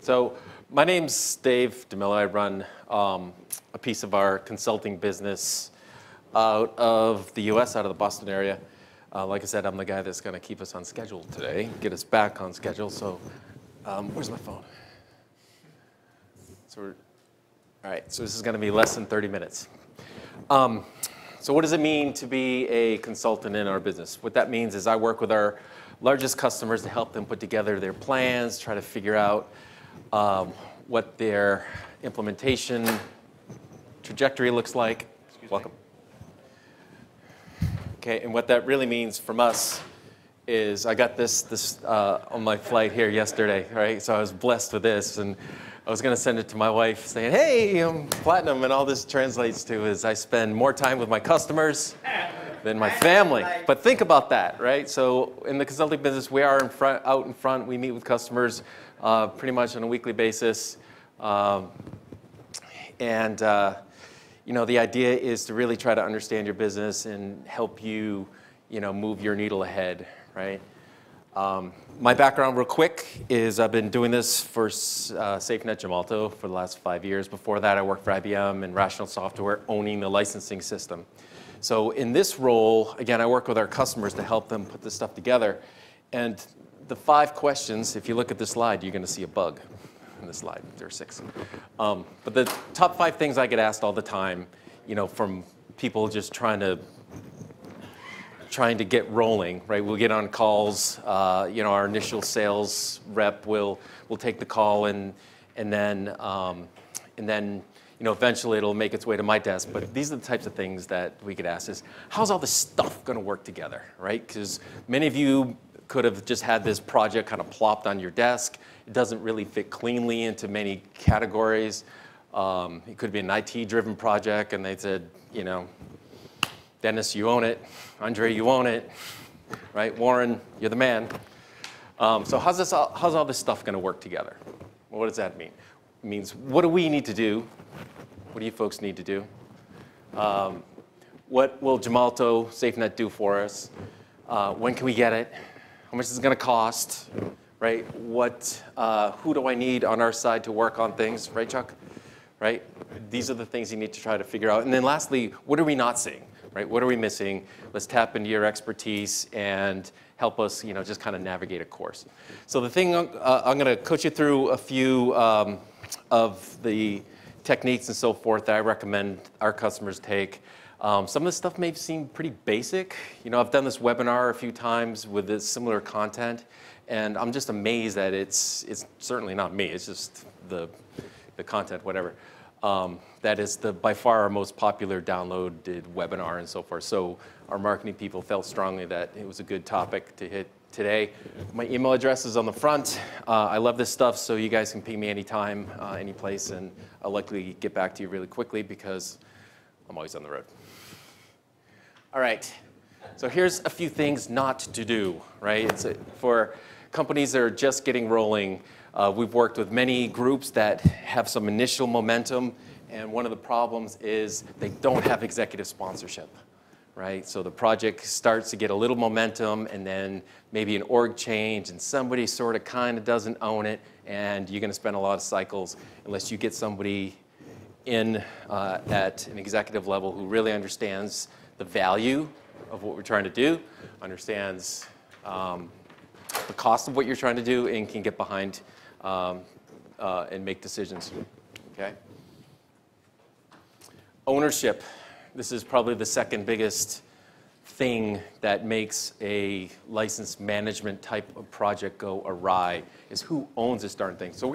So my name's Dave DiMillo. I run a piece of our consulting business out of the US, out of the Boston area. Like I said, I'm the guy that's going to keep us on schedule today, get us back on schedule. So where's my phone? All right, so this is going to be less than 30 minutes. So what does it mean to be a consultant in our business? What that means is I work with our largest customers to help them put together their plans, try to figure out what their implementation trajectory looks like. Welcome. Okay, and what that really means from us is I got this on my flight here yesterday, right? So I was blessed with this, and I was going to send it to my wife saying, hey, I'm platinum, and all this translates to is I spend more time with my customers than my family. But think about that, right? So in the consulting business, we are out in front. We meet with customers pretty much on a weekly basis. You know, the idea is to really try to understand your business and help you, move your needle ahead, right? My background, real quick, is I've been doing this for SafeNet Gemalto for the last 5 years. Before that, I worked for IBM and Rational Software, owning the licensing system. So in this role, again, I work with our customers to help them put this stuff together. And the 5 questions, if you look at this slide, you're going to see a bug in the slide. There are 6. But the top 5 things I get asked all the time, from people just trying to get rolling, right? We'll get on calls, our initial sales rep will take the call and then eventually it'll make its way to my desk. But these are the types of things that we get asked is, how's all this stuff going to work together, right? Because many of you could have just had this project kind of plopped on your desk. It doesn't really fit cleanly into many categories. It could be an IT-driven project, and they said, Dennis, you own it. Andre, you own it. Right? Warren, you're the man. So how's all this stuff going to work together? Well, what does that mean? It means, what do we need to do? What do you folks need to do? What will Gemalto SafeNet do for us? When can we get it? How much is it going to cost? Right? Who do I need on our side to work on things? Right, Chuck? Right? These are the things you need to try to figure out. And then lastly, what are we not seeing? Right? What are we missing? Let's tap into your expertise and help us, just kind of navigate a course. So the thing, I'm going to coach you through a few of the techniques and so forth that I recommend our customers take. Some of this stuff may seem pretty basic. I've done this webinar a few times with this similar content, and I'm just amazed that it's certainly not me. It's just the content, whatever. That is by far our most popular downloaded webinar and so forth. So our marketing people felt strongly that it was a good topic to hit today. My email address is on the front. I love this stuff, so you guys can ping me anytime, any place, and I'll likely get back to you really quickly because I'm always on the road. All right, so here's a few things not to do, right? For companies that are just getting rolling, we've worked with many groups that have some initial momentum, and one of the problems is they don't have executive sponsorship, right? So the project starts to get a little momentum, and then maybe an org change, and somebody sort of kind of doesn't own it, and you're going to spend a lot of cycles unless you get somebody in at an executive level who really understands the value of what we're trying to do, understands the cost of what you're trying to do, and can get behind and make decisions, okay? Ownership. This is probably the second biggest thing that makes a license management type of project go awry, is who owns this darn thing. So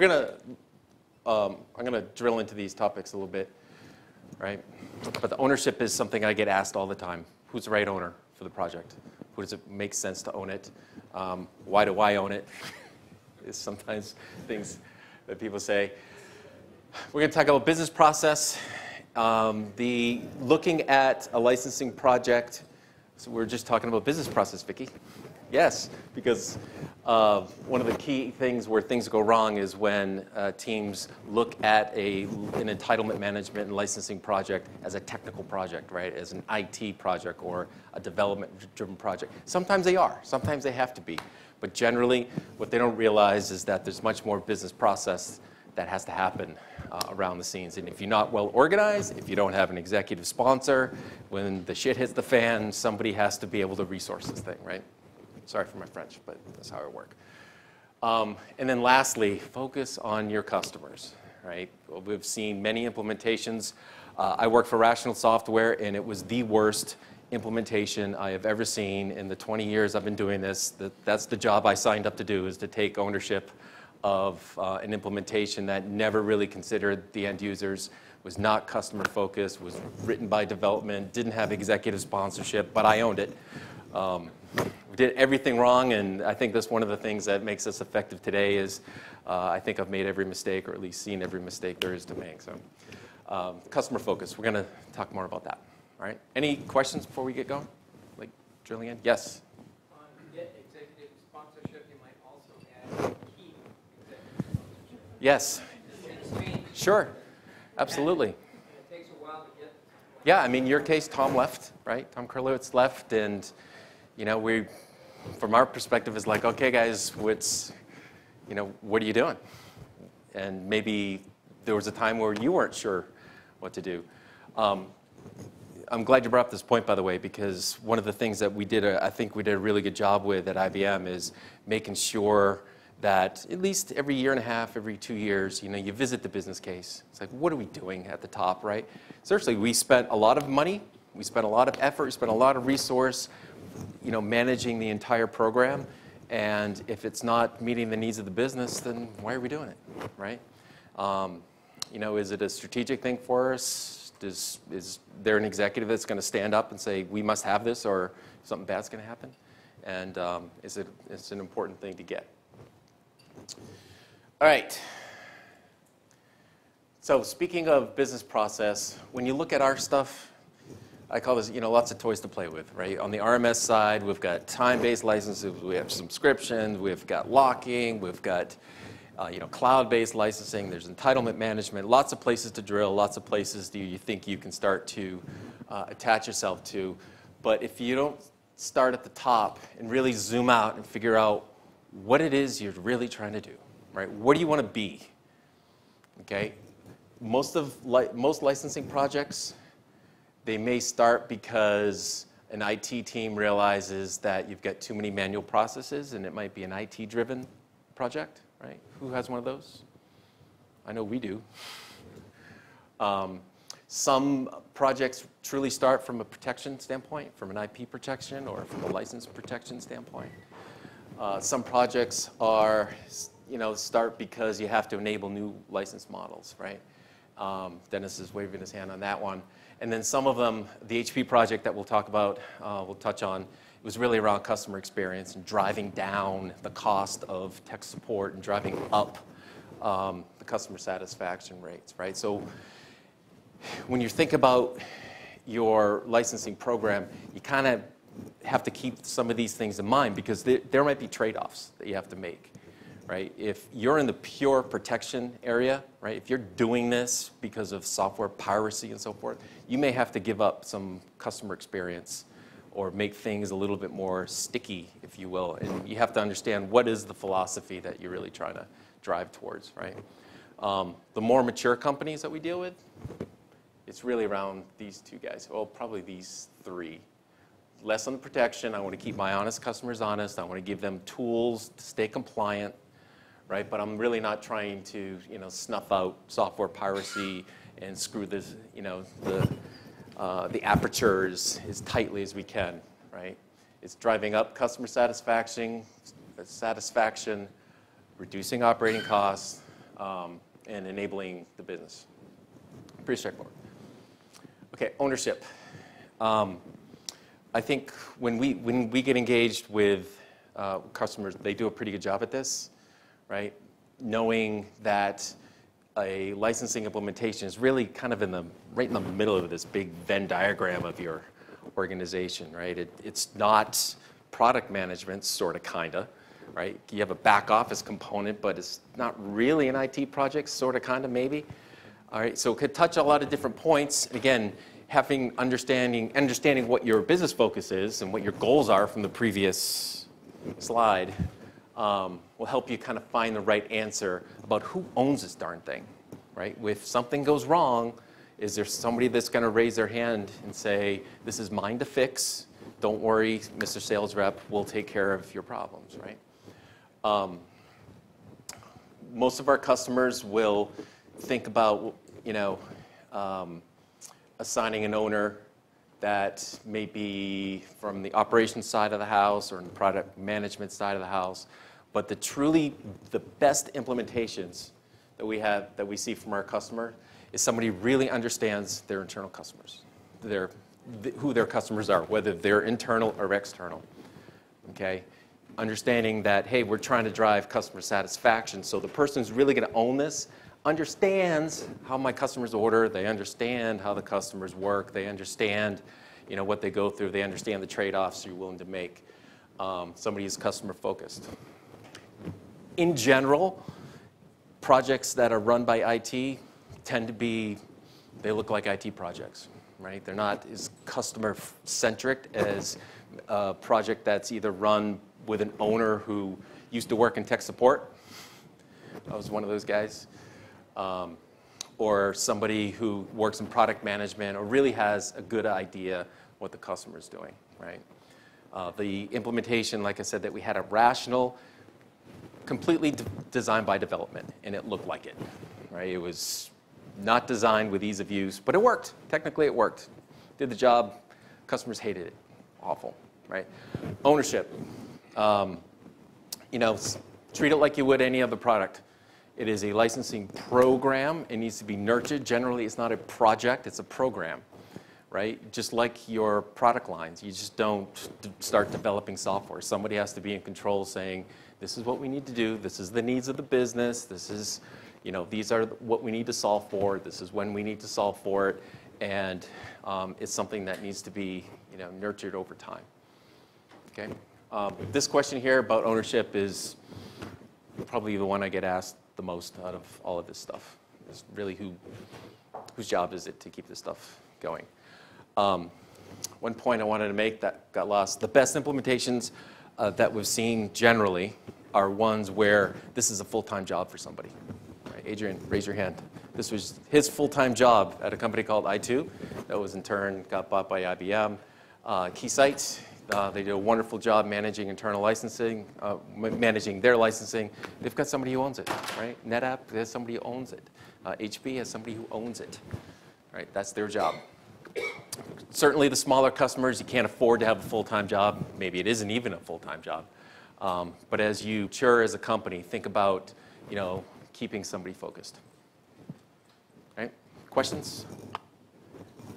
I'm gonna drill into these topics a little bit, right? But the ownership is something I get asked all the time. Who's the right owner for the project? Who does it make sense to own it? Why do I own it? Is sometimes things that people say. We're going to talk about business process. Looking at a licensing project. So we're just talking about business process, Vicki. Yes, because one of the key things where things go wrong is when teams look at an entitlement management and licensing project as a technical project, right? As an IT project or a development-driven project. Sometimes they are. Sometimes they have to be. But generally, what they don't realize is that there's much more business process that has to happen around the scenes. And if you're not well organized, if you don't have an executive sponsor, when the shit hits the fan, somebody has to be able to resource this thing, right? Sorry for my French, but that's how I work. And then lastly, focus on your customers, right? We've seen many implementations. I work for Rational Software, and it was the worst implementation I have ever seen in the 20 years I've been doing this. That's the job I signed up to do, is to take ownership of an implementation that never really considered the end users, was not customer focused, was written by development, didn't have executive sponsorship, but I owned it. We did everything wrong, and I think that's one of the things that makes us effective today is I think I've made every mistake, or at least seen every mistake there is to make. So customer focus, we're going to talk more about that. All right, any questions before we get going? Like drilling in? Yes? To get executive sponsorship, you might also add key executive sponsorship. Yes. Sure, absolutely. And it takes a while to get. Yeah, I mean, your case, Tom left, right? Tom Kurlowitz left, and you know, we, from our perspective, is like, okay, guys, what are you doing? And maybe there was a time where you weren't sure what to do. I'm glad you brought up this point, by the way, because one of the things that we did, I think we did a really good job with at IBM is making sure that at least every year and a half, every 2 years, you visit the business case. It's like, what are we doing at the top, right? Seriously, we spent a lot of money, we spent a lot of effort, we spent a lot of resource, managing the entire program. And if it's not meeting the needs of the business, then why are we doing it, right? Is it a strategic thing for us? Is there an executive that's going to stand up and say, we must have this, or something bad's going to happen? And it's an important thing to get. All right. So speaking of business process, when you look at our stuff, I call this, lots of toys to play with, right? On the RMS side, we've got time-based licenses, we have subscriptions, we've got locking, we've got cloud-based licensing, there's entitlement management, lots of places to drill, lots of places you think you can start to attach yourself to. But if you don't start at the top and really zoom out and figure out what it is you're really trying to do, right? What do you want to be? Okay? Most licensing projects, they may start because an IT team realizes that you've got too many manual processes, and it might be an IT-driven project, right? Who has one of those? I know we do. Some projects truly start from a protection standpoint, from an IP protection or from a license protection standpoint. Some projects are, start because you have to enable new license models, right? Dennis is waving his hand on that one. And then some of them, the HP project that we'll talk about, we'll touch on, it was really around customer experience and driving down the cost of tech support and driving up the customer satisfaction rates, right? So when you think about your licensing program, you kind of have to keep some of these things in mind because there might be trade-offs that you have to make. Right? If you're in the pure protection area, right? If you're doing this because of software piracy and so forth, you may have to give up some customer experience or make things a little bit more sticky, if you will. And you have to understand what is the philosophy that you're really trying to drive towards, right? The more mature companies that we deal with, it's really around these two guys. Well, probably these three. Less on the protection. I want to keep my honest customers honest. I want to give them tools to stay compliant. Right, but I'm really not trying to, snuff out software piracy and screw this, the apertures as tightly as we can. Right, it's driving up customer satisfaction, reducing operating costs, and enabling the business. Pretty straightforward. Okay, ownership. I think when we get engaged with customers, they do a pretty good job at this. Right? Knowing that a licensing implementation is really kind of right in the middle of this big Venn diagram of your organization, right? It's not product management, sort of, kind of, right? You have a back office component, but it's not really an IT project, sort of, kind of, maybe. All right, so it could touch a lot of different points. Again, having understanding what your business focus is and what your goals are from the previous slide will help you kind of find the right answer about who owns this darn thing, right? If something goes wrong, is there somebody that's going to raise their hand and say, this is mine to fix, don't worry, Mr. Sales Rep, we'll take care of your problems, right? Most of our customers will think about, assigning an owner that may be from the operations side of the house or in the product management side of the house. But the best implementations that we see from our customer is somebody who really understands their internal customers, who their customers are, whether they're internal or external. Okay? Understanding that, hey, we're trying to drive customer satisfaction, so the person who's really going to own this understands how my customers order, they understand how the customers work, they understand what they go through, they understand the trade-offs you're willing to make. Somebody who's customer focused. In general, projects that are run by IT tend to be, they look like IT projects, right? They're not as customer-centric as a project that's either run with an owner who used to work in tech support. I was one of those guys. Or somebody who works in product management or really has a good idea what the customer's doing, right? The implementation, like I said, that we had a rational, completely designed by development, and it looked like it, right? It was not designed with ease of use, but it worked. Technically, it worked. Did the job. Customers hated it. Awful, right? Ownership. Treat it like you would any other product. It is a licensing program. It needs to be nurtured. Generally, it's not a project. It's a program, right? Just like your product lines. You just don't start developing software. Somebody has to be in control saying, this is what we need to do. This is the needs of the business. This is, these are what we need to solve for. This is when we need to solve for it. And it's something that needs to be, nurtured over time. Okay? This question here about ownership is probably the one I get asked the most out of all of this stuff. Is really whose job is it to keep this stuff going? One point I wanted to make that got lost. The best implementations that we've seen generally are ones where this is a full-time job for somebody. Right, Adrian, raise your hand. This was his full-time job at a company called i2 that was in turn got bought by IBM. Keysight, they do a wonderful job managing internal licensing, managing their licensing. They've got somebody who owns it, right? NetApp has somebody who owns it. HP has somebody who owns it, right? That's their job. Certainly the smaller customers, you can't afford to have a full-time job. Maybe it isn't even a full-time job. But as you mature as a company, think about, keeping somebody focused. Right? Questions?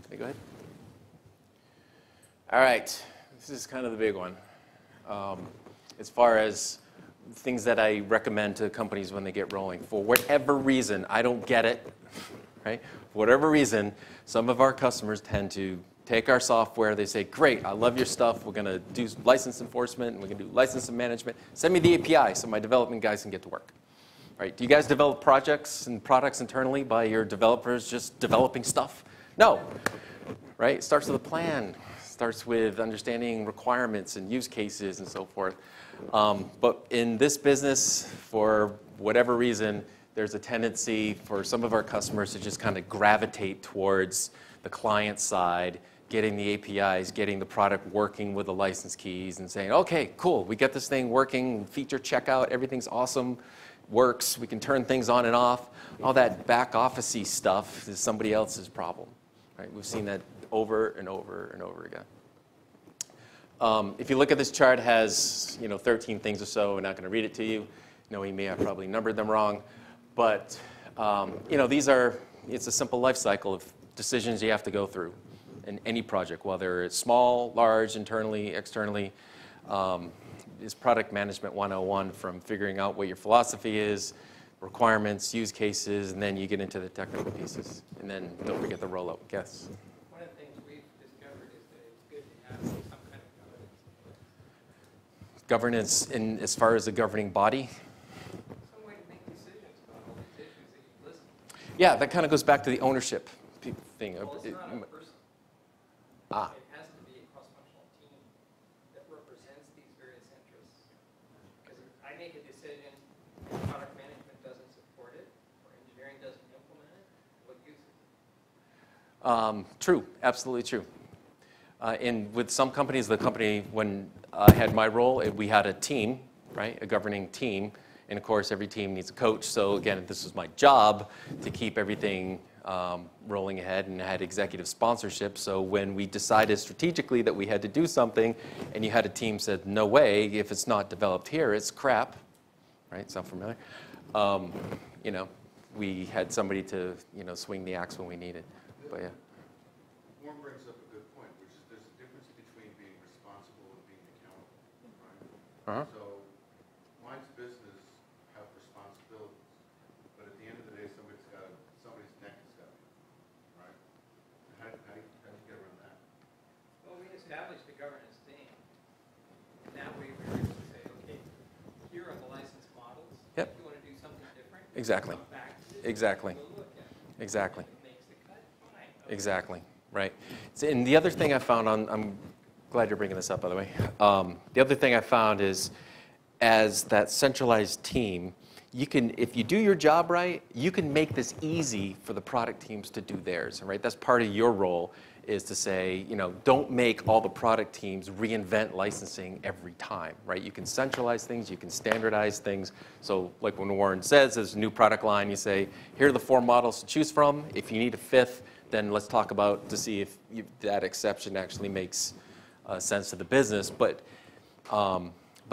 Okay, go ahead. All right. This is kind of the big one. As far as things that I recommend to companies when they get rolling. For whatever reason, I don't get it, right? For whatever reason, some of our customers tend to take our software, they say, great, I love your stuff, we're going to do license enforcement, and we're going to do license management. Send me the API so my development guys can get to work. Right? Do you guys develop projects and products internally by your developers just developing stuff? No. Right? It starts with a plan. Starts with understanding requirements and use cases and so forth. But in this business, for whatever reason, there's a tendency for some of our customers to just kind of gravitate towards the client side, getting the APIs, getting the product working with the license keys and saying, okay, cool, we get this thing working, feature checkout, everything's awesome, works, we can turn things on and off. All that back office-y stuff is somebody else's problem. Right? We've seen that over and over and over again. If you look at this chart, it has 13 things or so. I'm not going to read it to you. Knowing me, I probably numbered them wrong. But it's a simple life cycle of decisions you have to go through in any project, whether it's small, large, internally, externally. Is product management 101 from figuring out what your philosophy is, requirements, use cases, and then you get into the technical pieces. And then don't forget the rollout. Yes? One of the things we've discovered is that it's good to have some kind of governance. Governance in as far as the governing body. Some way to make decisions about all these issues that you've listed. Yeah, that kind of goes back to the ownership thing. Well, it's not a person. Ah. It has to be a cross-functional team that represents these various interests. Because if I make a decision, product management doesn't support it, or engineering doesn't implement it, what use is it? True, absolutely true. And with some companies, the company, when I had my role, we had a team, right, a governing team. And of course, every team needs a coach. So again, this was my job to keep everything rolling ahead, and I had executive sponsorship. So when we decided strategically that we had to do something, and you had a team said, no way, if it's not developed here, it's crap, right? Sound familiar? You know, we had somebody to, you know, swing the axe when we needed. But yeah. Warren brings up a good point, which is there's a difference between being responsible and being accountable, right? Uh-huh. So mine's business have responsibilities, but at the end of the day, somebody's neck has got to be, right? How do you get around that? Well, we established a governance team. And that way we were able to say, okay, here are the license models. Yep. If you want to do something different, Exactly. come back to this. Exactly. We'll look at it. Exactly. If it makes the cut, fine. Okay. Exactly, right. And the other thing I found I'm glad you're bringing this up, by the way. The other thing I found is, as that centralized team, you can, if you do your job right, you can make this easy for the product teams to do theirs, right? That's part of your role, is to say, you know, don't make all the product teams reinvent licensing every time, right? You can centralize things, you can standardize things. So like when Warren says there's a new product line, you say, here are the 4 models to choose from. If you need a 5th, then let's talk about to see if that exception actually makes sense to the business. But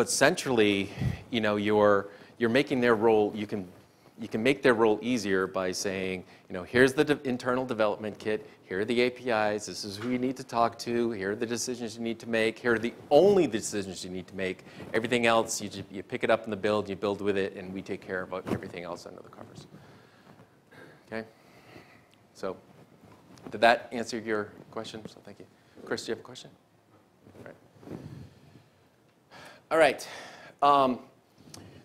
centrally, you know, you're making their role, you can make their role easier by saying, you know, here's the internal development kit, here are the APIs, this is who you need to talk to, here are the decisions you need to make, here are the only decisions you need to make. Everything else, you pick it up in the build, you build with it, and we take care of everything else under the covers. Okay? So, did that answer your question? So thank you. Chris, do you have a question? All right.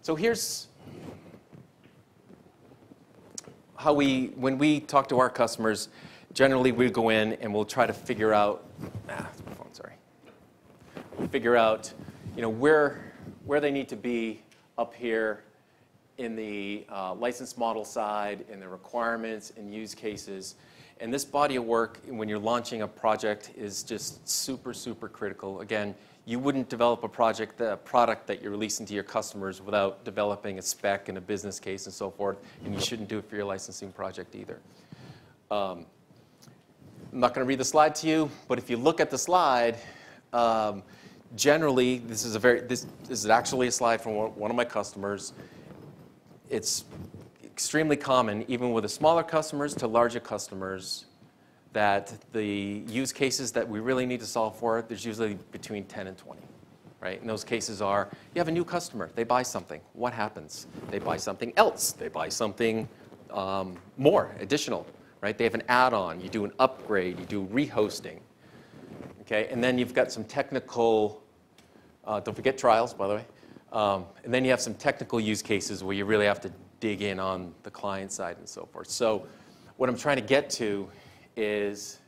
So here's how when we talk to our customers, generally we go in and we'll try to figure out, it's my phone, sorry. We'll figure out, you know, where they need to be up here in the license model side, in the requirements and use cases. And this body of work, when you're launching a project, is just super, super critical. Again, you wouldn't develop a product that you're releasing to your customers without developing a spec and a business case and so forth, and you shouldn't do it for your licensing project either. I'm not going to read the slide to you, but if you look at the slide, generally, this is actually a slide from one of my customers. It's extremely common, even with the smaller customers to larger customers, that the use cases that we really need to solve for, there's usually between 10 and 20, right? And those cases are, you have a new customer, they buy something. What happens? They buy something else. They buy something more, additional, right? They have an add-on. You do an upgrade. You do rehosting, okay? And then you've got some technical, don't forget trials, by the way. And then you have some technical use cases where you really have to dig in on the client side and so forth. So what I'm trying to get to is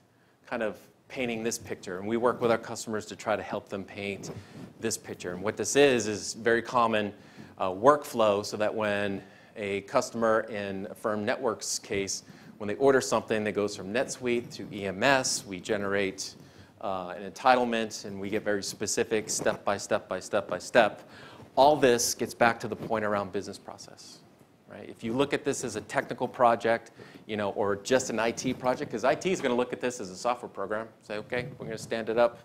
kind of painting this picture. And we work with our customers to try to help them paint this picture. And what this is very common workflow, so that when a customer in a firm networks case, when they order something that goes from NetSuite to EMS, we generate an entitlement, and we get very specific step by step by step by step. All this gets back to the point around business process. Right? If you look at this as a technical project, you know, or just an IT project, because IT is going to look at this as a software program, say, okay, we're going to stand it up,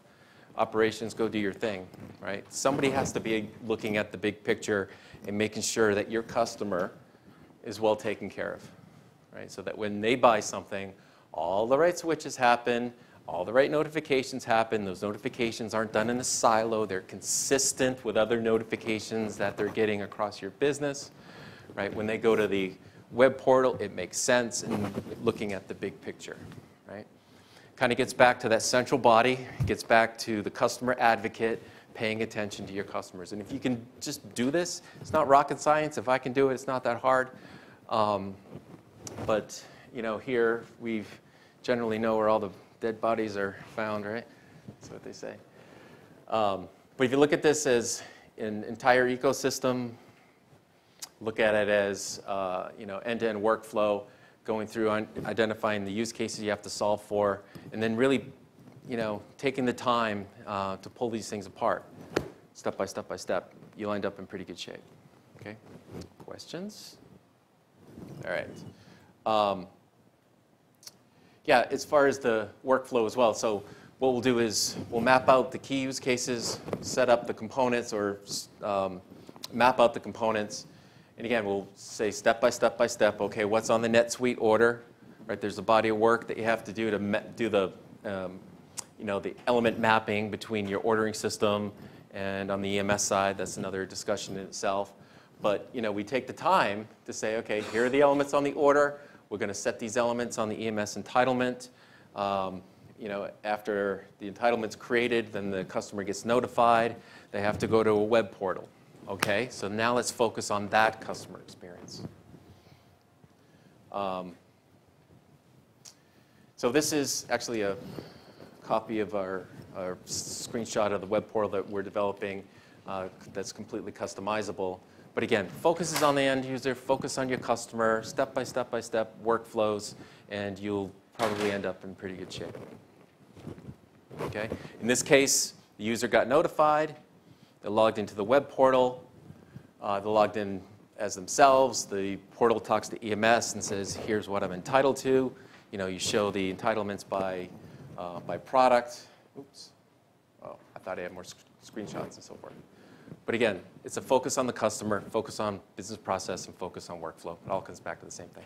operations, go do your thing, right? Somebody has to be looking at the big picture and making sure that your customer is well taken care of, right? So that when they buy something, all the right switches happen, all the right notifications happen. Those notifications aren't done in a silo. They're consistent with other notifications that they're getting across your business. Right? When they go to the web portal, it makes sense in looking at the big picture. Right? Kind of gets back to that central body. It gets back to the customer advocate paying attention to your customers. And if you can just do this, it's not rocket science. If I can do it, it's not that hard. But here we generally know where all the dead bodies are found, right? That's what they say. But if you look at this as an entire ecosystem, look at it as end-to-end workflow, going through identifying the use cases you have to solve for, and then really taking the time to pull these things apart, step by step by step, you'll end up in pretty good shape. Okay? Questions? All right. Yeah, as far as the workflow as well, so what we'll do is we'll map out the key use cases, set up the components, or map out the components. And again, we'll say step by step by step, okay, what's on the NetSuite order? Right, there's a body of work that you have to do to do the the element mapping between your ordering system and on the EMS side. That's another discussion in itself. But we take the time to say, okay, here are the elements on the order. We're going to set these elements on the EMS entitlement. After the entitlement's created, then the customer gets notified. They have to go to a web portal. Okay, so now let's focus on that customer experience. So this is actually a copy of our screenshot of the web portal that we're developing that's completely customizable. But again, focuses on the end user, focus on your customer, step by step by step workflows, and you'll probably end up in pretty good shape. Okay? In this case, the user got notified. They logged into the web portal. They logged in as themselves. The portal talks to EMS and says, here's what I'm entitled to. You show the entitlements by product. Oops. Oh, I thought I had more screenshots and so forth. But again, it's a focus on the customer, focus on business process, and focus on workflow. It all comes back to the same thing.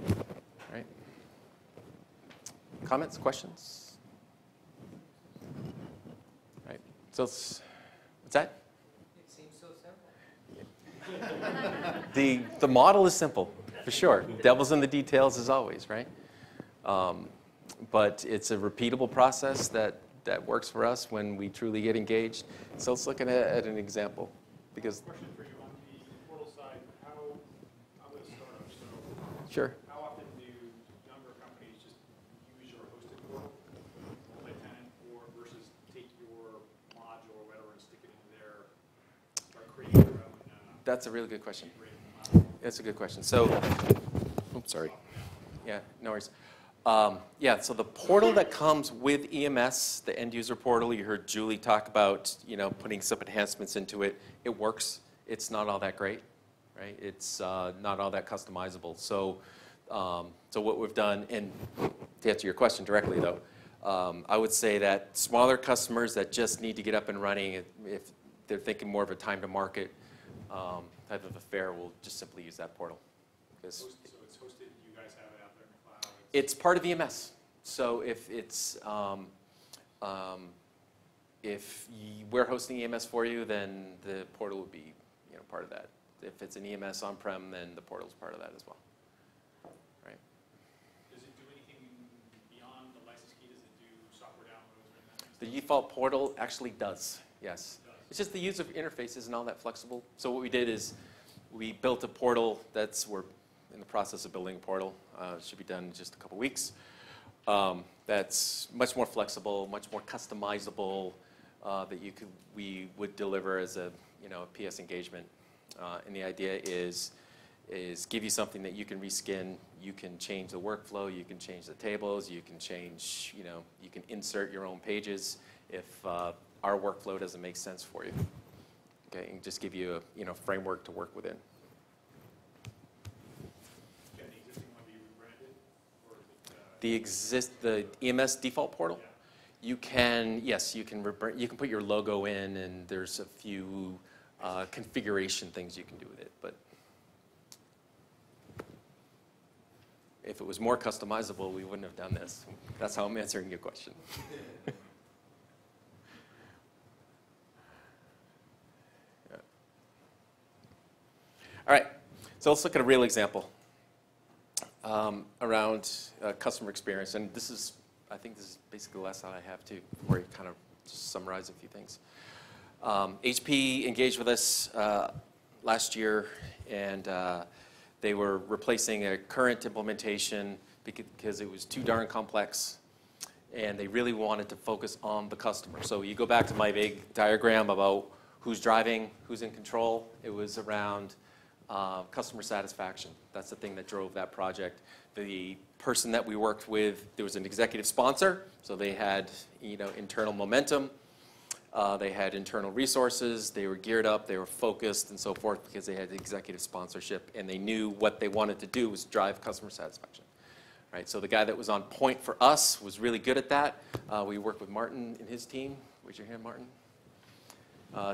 All right? Comments, questions? All right. So what's that? It seems so simple. The model is simple, for sure. Devil's in the details as always, right? But it's a repeatable process that works for us when we truly get engaged. So let's look at an example. Because question for you on the portal side, I'm a startup, so sure. how often do younger companies just use your hosted portal, multi-tenant, or versus take your module or whatever and stick it into their, or create their own? That's a really good question. That's a good question. So, oops, sorry. Yeah, no worries. Yeah, so the portal that comes with EMS, the end user portal, you heard Julie talk about, putting some enhancements into it. It works. It's not all that great, right? It's not all that customizable. So, so what we've done, and to answer your question directly though, I would say that smaller customers that just need to get up and running, if they're thinking more of a time to market type of affair, will just simply use that portal. So it's hosted, you guys have it out there in the cloud? It's part of EMS. So if it's we're hosting EMS for you, then the portal would be part of that. If it's an EMS on-prem, then the portal's part of that as well. Right? Does it do anything beyond the license key? Does it do software downloads or anything? The default portal actually does, yes. It's just the user interface isn't all that flexible. So what we did is we built a portal we're in the process of building a portal. It should be done in just a couple weeks. That's much more flexible, much more customizable, that we would deliver as a PS engagement. And the idea is give you something that you can reskin. You can change the workflow. You can change the tables. You can change, you can insert your own pages if our workflow doesn't make sense for you. Okay, and just give you a framework to work within. Can the existing one be rebranded, or is it? The EMS default portal. Yeah. You can, yes, you can put your logo in, and there's a few configuration things you can do with it. But if it was more customizable, we wouldn't have done this. That's how I'm answering your question. Yeah. All right, so let's look at a real example around customer experience. And I think this is basically the last slide I have too, before I kind of summarize a few things. HP engaged with us last year, and they were replacing a current implementation because it was too darn complex, and they really wanted to focus on the customer. So you go back to my big diagram about who's driving, who's in control. It was around customer satisfaction. That's the thing that drove that project. The person that we worked with, there was an executive sponsor, so they had internal momentum. They had internal resources, they were geared up, they were focused and so forth because they had executive sponsorship, and they knew what they wanted to do was drive customer satisfaction. Right, so the guy that was on point for us was really good at that. We worked with Martin and his team. Raise your hand, Martin.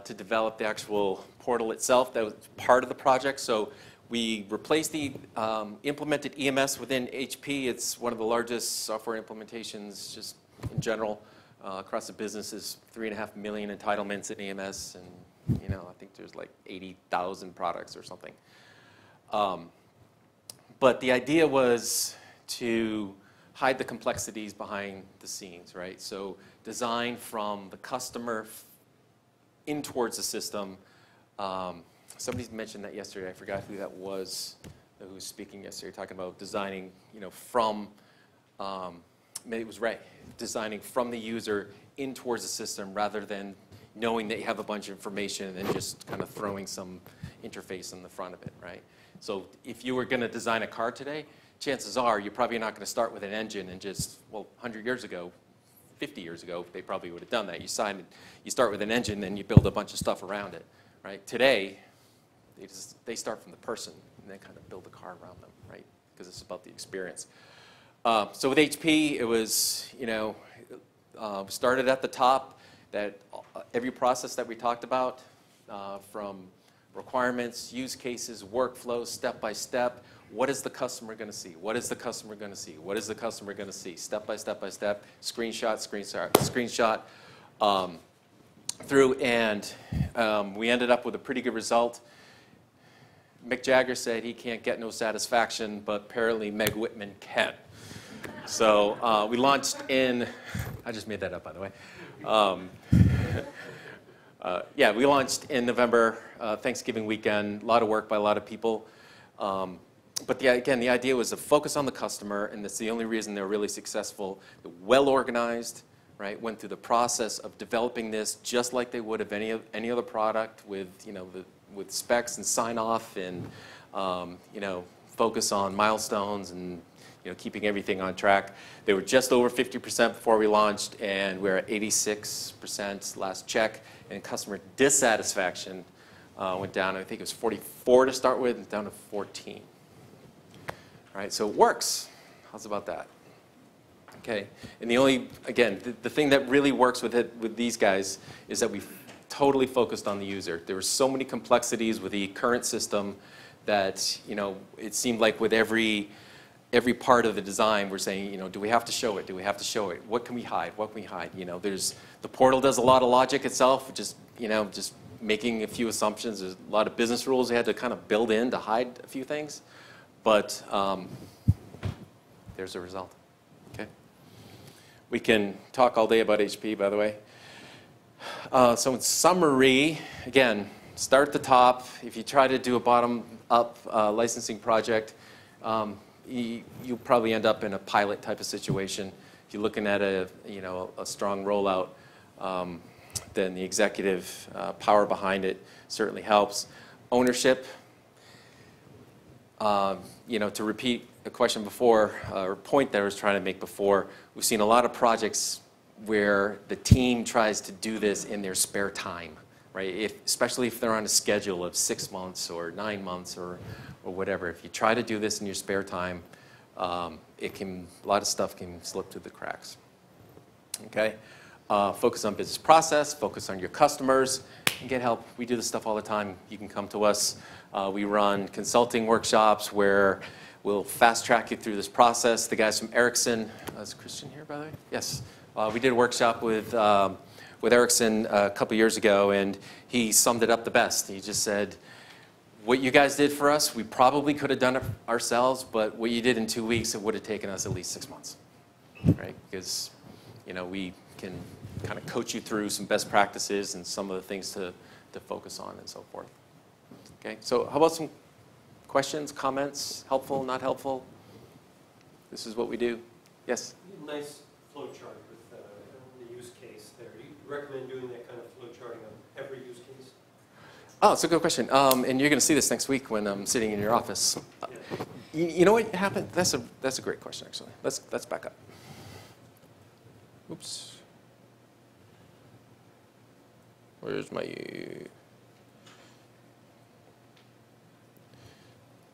To develop the actual portal itself. That was part of the project. So we replaced the implemented EMS within HP. It's one of the largest software implementations just in general. Across the business is 3.5 million entitlements in EMS, and I think there's like 80,000 products or something. But the idea was to hide the complexities behind the scenes, right? So design from the customer in towards the system. Somebody mentioned that yesterday. I forgot who that was who was speaking yesterday, talking about designing, from. Maybe it was Ray, designing from the user in towards the system rather than knowing that you have a bunch of information and then just kind of throwing some interface in the front of it, right? So if you were going to design a car today, chances are you're probably not going to start with an engine and just, 100 years ago, 50 years ago, they probably would have done that. You start with an engine and you build a bunch of stuff around it, right? Today, they start from the person and then kind of build a car around them, right? Because it's about the experience. So with HP, it was, started at the top, that every process that we talked about, from requirements, use cases, workflows, step by step, what is the customer going to see? What is the customer going to see? What is the customer going to see? Step by step by step, screenshot, through, and we ended up with a pretty good result. Mick Jagger said he can't get no satisfaction, but apparently Meg Whitman can. So we launched in, I just made that up, by the way. We launched in November, Thanksgiving weekend, a lot of work by a lot of people. But again, the idea was to focus on the customer, and that's the only reason they're really successful. They're well organized, right? Went through the process of developing this just like they would of any other product with, with specs and sign off and, focus on milestones and, keeping everything on track. They were just over 50% before we launched, and we're at 86% last check. And customer dissatisfaction went down. I think it was 44 to start with, and down to 14. All right, so it works. How's about that? Okay, and the thing that really works with these guys is that we totally focused on the user. There were so many complexities with the current system that, it seemed like with every part of the design, we're saying, do we have to show it? Do we have to show it? What can we hide? What can we hide? The portal does a lot of logic itself, just making a few assumptions. There's a lot of business rules they had to kind of build in to hide a few things, but there's a result. Okay. We can talk all day about HP, by the way. So in summary, again, start at the top. If you try to do a bottom-up licensing project, you'll probably end up in a pilot type of situation. If you're looking at a strong rollout, then the executive power behind it certainly helps. Ownership, to repeat a question before, or a point that I was trying to make before, we've seen a lot of projects where the team tries to do this in their spare time, right? Especially if they're on a schedule of 6 months or 9 months or whatever. If you try to do this in your spare time, a lot of stuff can slip through the cracks. Okay? Focus on business process, focus on your customers, and get help. We do this stuff all the time. You can come to us. We run consulting workshops where we'll fast track you through this process. The guys from Ericsson, is Christian here, by the way? Yes. We did a workshop with Ericsson a couple years ago, and he summed it up the best. He just said, what you guys did for us, we probably could have done it ourselves, but what you did in 2 weeks, it would have taken us at least 6 months, right? Because we can kind of coach you through some best practices and some of the things to focus on and so forth. Okay, so how about some questions, comments, helpful, not helpful? This is what we do. Yes? Nice flow chart with the use case there. Do you recommend doing that kind of flow charting on every use case? Oh, it's a good question. And you're going to see this next week when I'm sitting in your office. You know what happened? That's a great question, actually. Let's back up. Oops. Where's my...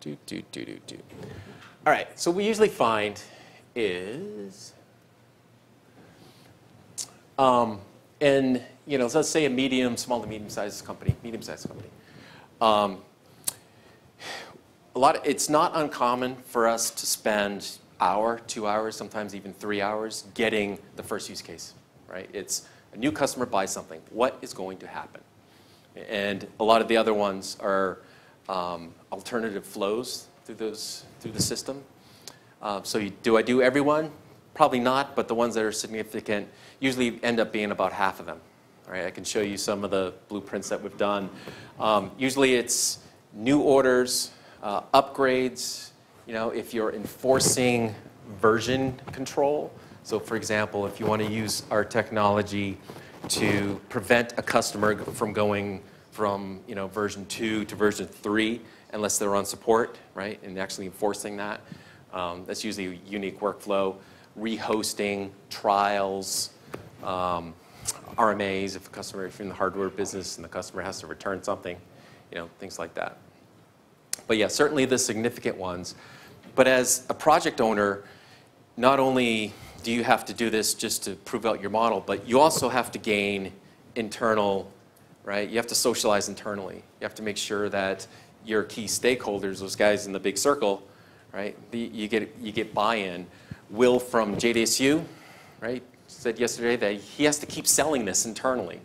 All right, so what we usually find is, and so let's say a small to medium-sized company, it's not uncommon for us to spend hour, 2 hours, sometimes even 3 hours getting the first use case, right? It's a new customer buys something. What is going to happen? And a lot of the other ones are alternative flows through the system. So do I do everyone? Probably not, but the ones that are significant usually end up being about half of them. All right, I can show you some of the blueprints that we've done. Usually it's new orders, upgrades, if you're enforcing version control. So for example, if you want to use our technology to prevent a customer from going from version 2 to version 3 unless they're on support, right, and actually enforcing that. That's usually a unique workflow. Rehosting, trials, RMAs if you're in the hardware business and the customer has to return something, things like that. But yeah, certainly the significant ones. But as a project owner, not only do you have to do this just to prove out your model, but you also have to gain internal, right? You have to socialize internally. You have to make sure that your key stakeholders, those guys in the big circle, right? You get buy-in. Will from JDSU, right, said yesterday that he has to keep selling this internally,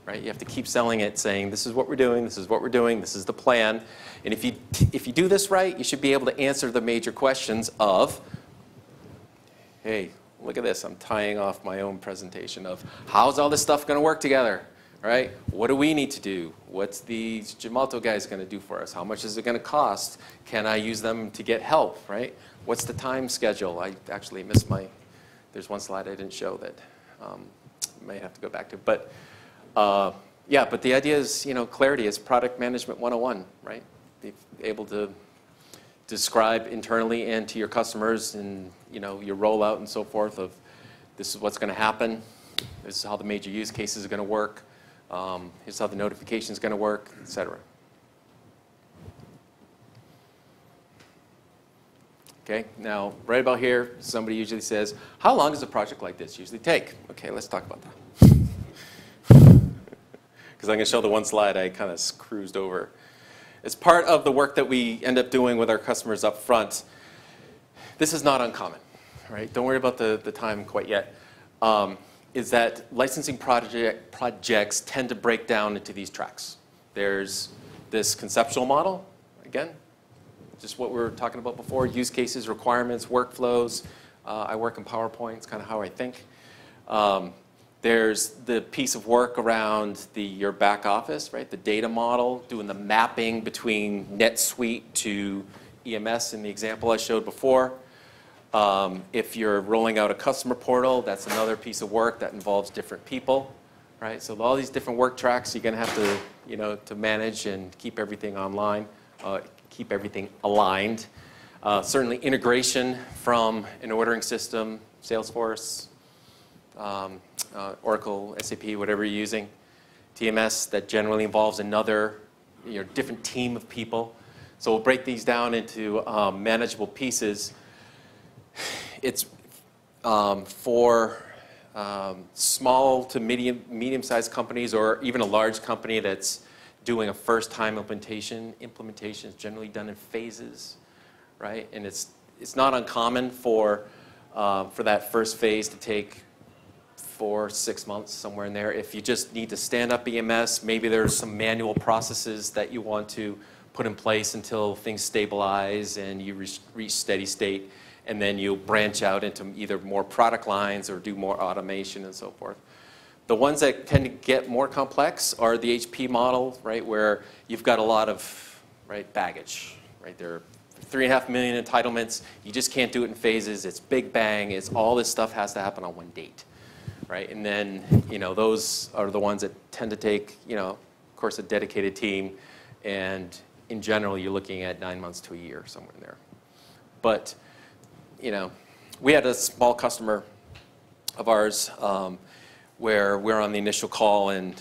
right? You have to keep selling it, saying this is what we're doing, this is what we're doing, this is the plan. And if you do this right, you should be able to answer the major questions of, hey, look at this, I'm tying off my own presentation of how's all this stuff going to work together, right? What do we need to do? What's the Gemalto guys going to do for us? How much is it going to cost? Can I use them to get help, right? What's the time schedule? I actually missed there's one slide I didn't show that I may have to go back to. But yeah, but the idea is, clarity is product management 101, right? Be able to describe internally and to your customers and your rollout and so forth of this is what's going to happen, this is how the major use cases are going to work, here's how the notification is going to work, etc. Okay, now right about here, somebody usually says, how long does a project like this usually take? Okay, let's talk about that. Because I'm going to show the one slide I kind of cruised over. As part of the work that we end up doing with our customers up front, this is not uncommon, right? Don't worry about the time quite yet. Is that licensing projects tend to break down into these tracks. There's this conceptual model, again, just what we were talking about before, use cases, requirements, workflows. I work in PowerPoint, it's kind of how I think. There's the piece of work around your back office, right? The data model, doing the mapping between NetSuite to EMS in the example I showed before. If you're rolling out a customer portal, that's another piece of work that involves different people, right? So all these different work tracks, you're going to have to, to manage and keep everything online, keep everything aligned. Certainly integration from an ordering system, Salesforce, Oracle, SAP, whatever you're using. TMS, that generally involves another different team of people. So we'll break these down into manageable pieces. It's for small to medium-sized companies or even a large company that's doing a first-time implementation. Implementation is generally done in phases, right? And it's not uncommon for that first phase to take 4-6 months, somewhere in there. If you just need to stand up EMS, maybe there's some manual processes that you want to put in place until things stabilize and you reach steady state. and then you branch out into either more product lines or do more automation and so forth. The ones that tend to get more complex are the HP model, right, where you've got a lot of, right, baggage, right? There are 3.5 million entitlements. You just can't do it in phases. It's big bang. It's all this stuff has to happen on one date, right? And then, those are the ones that tend to take, of course, a dedicated team. And in general, you're looking at 9 months to a year, somewhere in there. But, we had a small customer of ours where we're on the initial call, and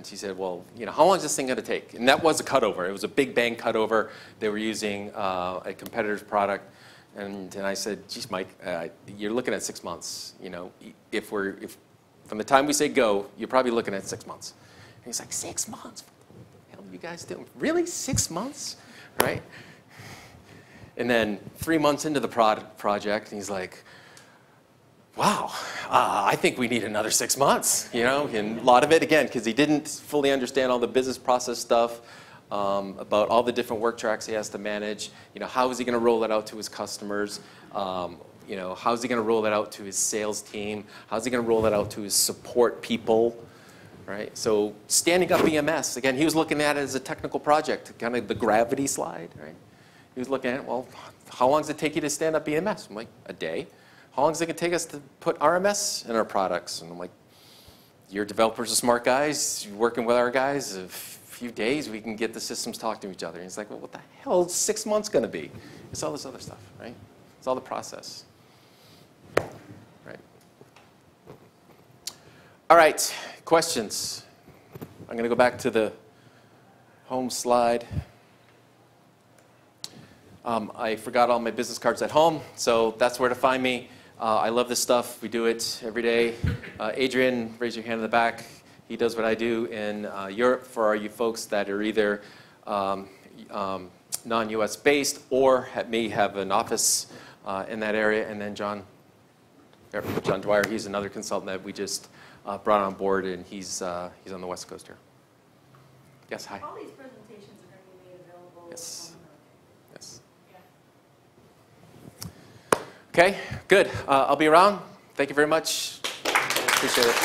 he said, well, how long is this thing going to take? And that was a cutover. It was a big bang cutover. They were using a competitor's product. And I said, geez, Mike, you're looking at 6 months. If from the time we say go, you're probably looking at 6 months. And he's like, 6 months? What the hell are you guys doing? Really? 6 months? Right? And then 3 months into the project, he's like, wow, I think we need another 6 months, and a lot of it, again, because he didn't fully understand all the business process stuff, about all the different work tracks he has to manage. How is he going to roll that out to his customers? How is he going to roll that out to his sales team? How is he going to roll that out to his support people? Right? So standing up EMS, again, he was looking at it as a technical project, kind of the gravity slide. Right? He was looking at, well, how long does it take you to stand up EMS? I'm like, a day. How long is it going to take us to put RMS in our products? And I'm like, your developers are smart guys. You're working with our guys. A few days, we can get the systems talking to each other. And he's like, well, what the hell is 6 months going to be? It's all this other stuff, right? It's all the process. Right. All right, questions? I'm going to go back to the home slide. I forgot all my business cards at home, so that's where to find me. I love this stuff. We do it every day. Adrian, raise your hand in the back. He does what I do in Europe for you folks that are either non-US based or may have an office in that area. And then John Dwyer, he's another consultant that we just brought on board, and he's on the West Coast here. Yes, hi. All these presentations are going to be made available. Yes. Yes. Yeah. Okay, good. I'll be around. Thank you very much. Appreciate it.